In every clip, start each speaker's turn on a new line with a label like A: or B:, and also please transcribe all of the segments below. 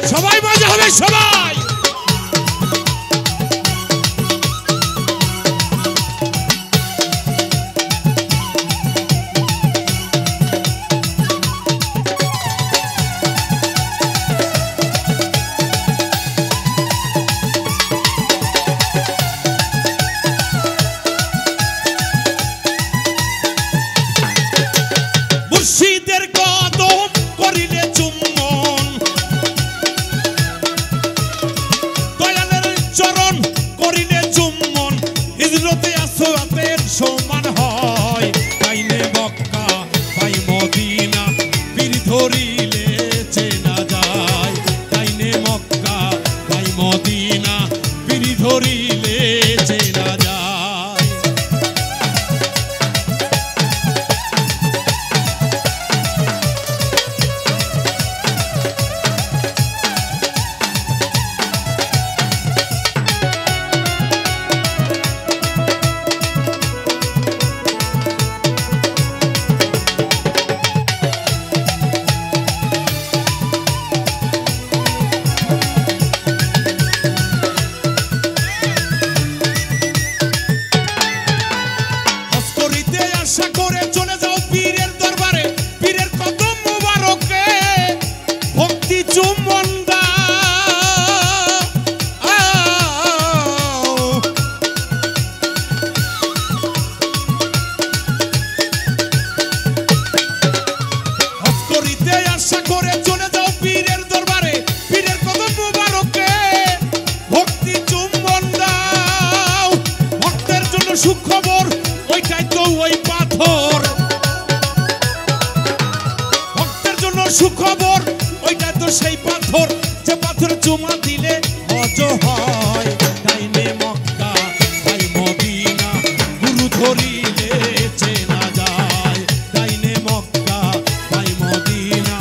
A: সবাই মজা হবে সবাই। মুর্শিদের কদম করিলে চুম্বন, দয়ালের চরণ করিলে চুম্বন, হিজরতে আসওয়াতের সমান হয়। পাইলে মক্কা পাই মদিনা, পীর ধরিলে চেনা যায়। পাইলে মক্কা পাই মদিনা, পীর ধরিলে চেনা যায়। আশা করে চলে যাও পীরের দরবারে, পীরের কদম মুবারকে ভক্তি চুম্বন দাও। হজ করিতে আশা করে চলে যাও পীরের দরবারে, পীরের কদম মুবারকে ভক্তি চুম্বন দাও। ভক্তের জন্য সুখবর ওইটাই তো ওই পাথর, ভক্তের জন্য সুখবর ওইটা তো সেই পাথর, যে পাথর চুমা দিলে হজ হয়। ডাইনে মক্কা পাই মদিনা, গুরু ধরিলে চেনা যায়। ডাইনে মক্কা পাই মদিনা,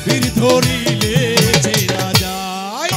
A: পীর ধরিলে চেনা যায়।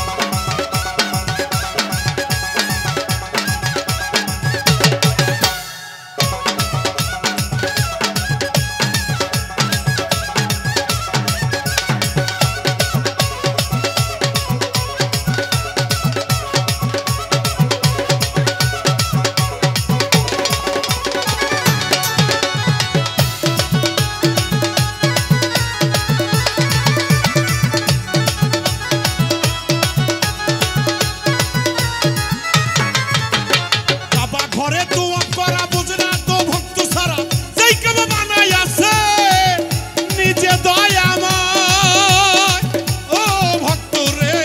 A: ঘরে দোয়া করা বোঝে না তো ভক্ত ছাড়া, যেই কেমন বানাই আছে নিজে দয়াময়। ও ভক্ত রে,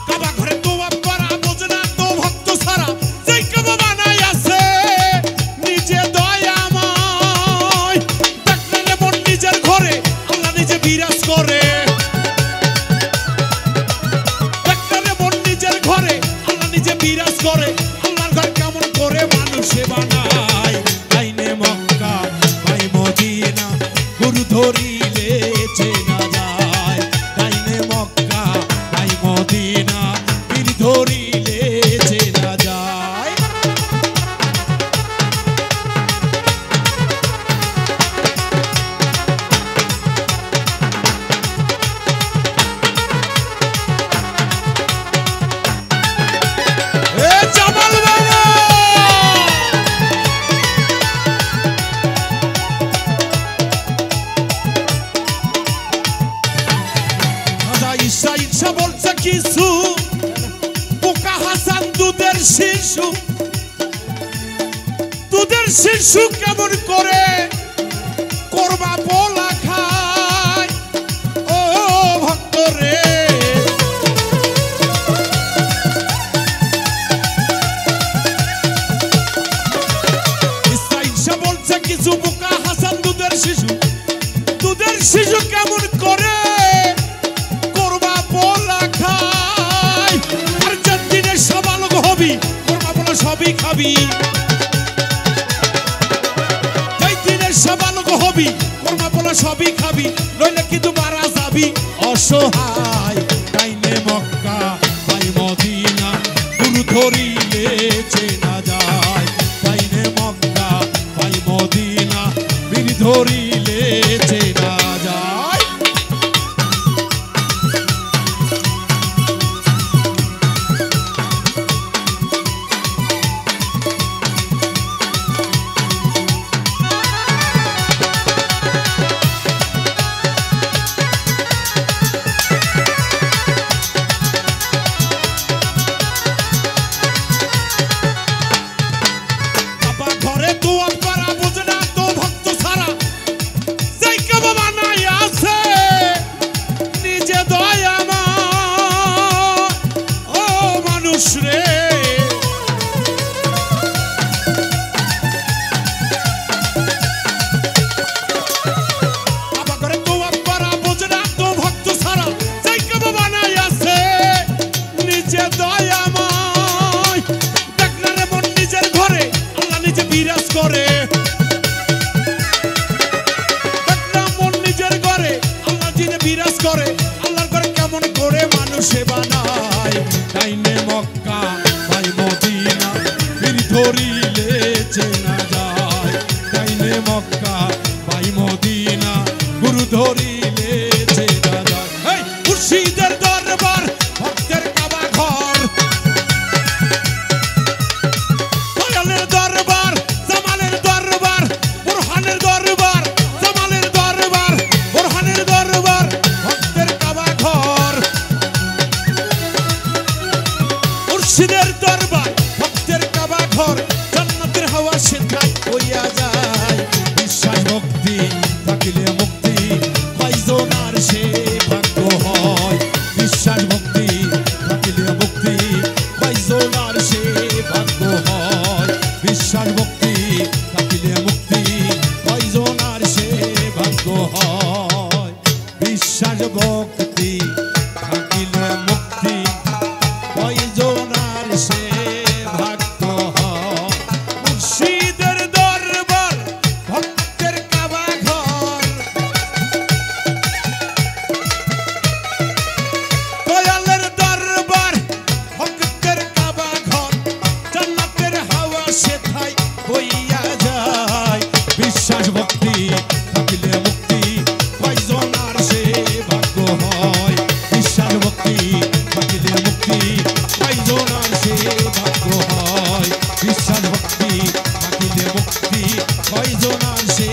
A: কাবা ঘরে দোয়া করা বোঝে না তো ভক্ত ছাড়া, যেই কেমন বানাই আছে নিজে দয়াময়। দেখলে মন নিজের ঘরে আল্লাহ নিজে বিরাজ করে, বিরাজ করে। আল্লাহর ঘর কেমন করে মানুষে বানায়। ডাইনে মক্কা পাই মদিনা, গুরু ধরিলে চেনা যায়। ডাইনে মক্কা পাই মদিনা, পীর ধরিলে চেনা যায়। ঈশা বলছে কিছু, বোকা হাসান দুধের শিশু, দুধের শিশু কেমন করে করবা বলা খায়। ও ভক্ত রে, ঈশা বলছে কিছু, বোকা হাসান দুধের শিশু, দুধের শিশু কেমন করে সবই খাবি। যেই দিনের সবালক হবি, কর্মা বলা সবই খাবি, নইলে কিন্তু মারা যাবি অসহায়। ডাইনে মক্কা পাই মদিনা, গুরু ধরিলে চেনা যায়। ডাইনে মক্কা পাই মদিনা। ধরিলে চেনা যায়। ডাইনে মক্কা বাই মদিনা পীর ধরিলে চেনা যায়। ডাইনে মক্কা বাই মদিনা গুরু ধরিলে চেনা যায়। মুর্শিদের দরবার ভক্তের কাবা ঘর, দয়ালের দরবার জামালের দরবার বুরহানের দরবার, জামালের দরবার বুরহানের দরবার ভক্তের কাবা ঘর। মুর্শিদের দরবার ভক্তের কাবা ঘর, জান্নাতের হাওয়া সেখায় হইয়া যায়। বিশ্বাস ভক্তি থাকিলে মুক্তি কয়জনার সে ভাগ্য হয়। বিশ্বাস ভক্তি থাকিলে মুক্তি কয়জনার সে ভাগ্য হয়। বিশ্বাস ভক্তি থাকিলে মুক্তি কয়জনার সে ভাগ্য হয়। বিশ্বাস ভক্তি থাকিলে মুক্তি কয়জনার সে ভাগ্য হয়। মুর্শিদের দরবার ভক্তের কাবা ঘর, দয়ালের দরবার ভক্তের কাবা ঘর, জান্নাতের হাওয়া সেথায় হইয়া যায়। বিশ্বাস ভক্তি থাকিলে মুক্তি কয়জনার সে ভাগ্য হয়। বিশ্বাস ভক্তি থাকিলে মুক্তি কয়জনার সে ভাগ্য হয়। বিশ্বাস ভক্তি থাকিলে মুক্তি কয়জনার সে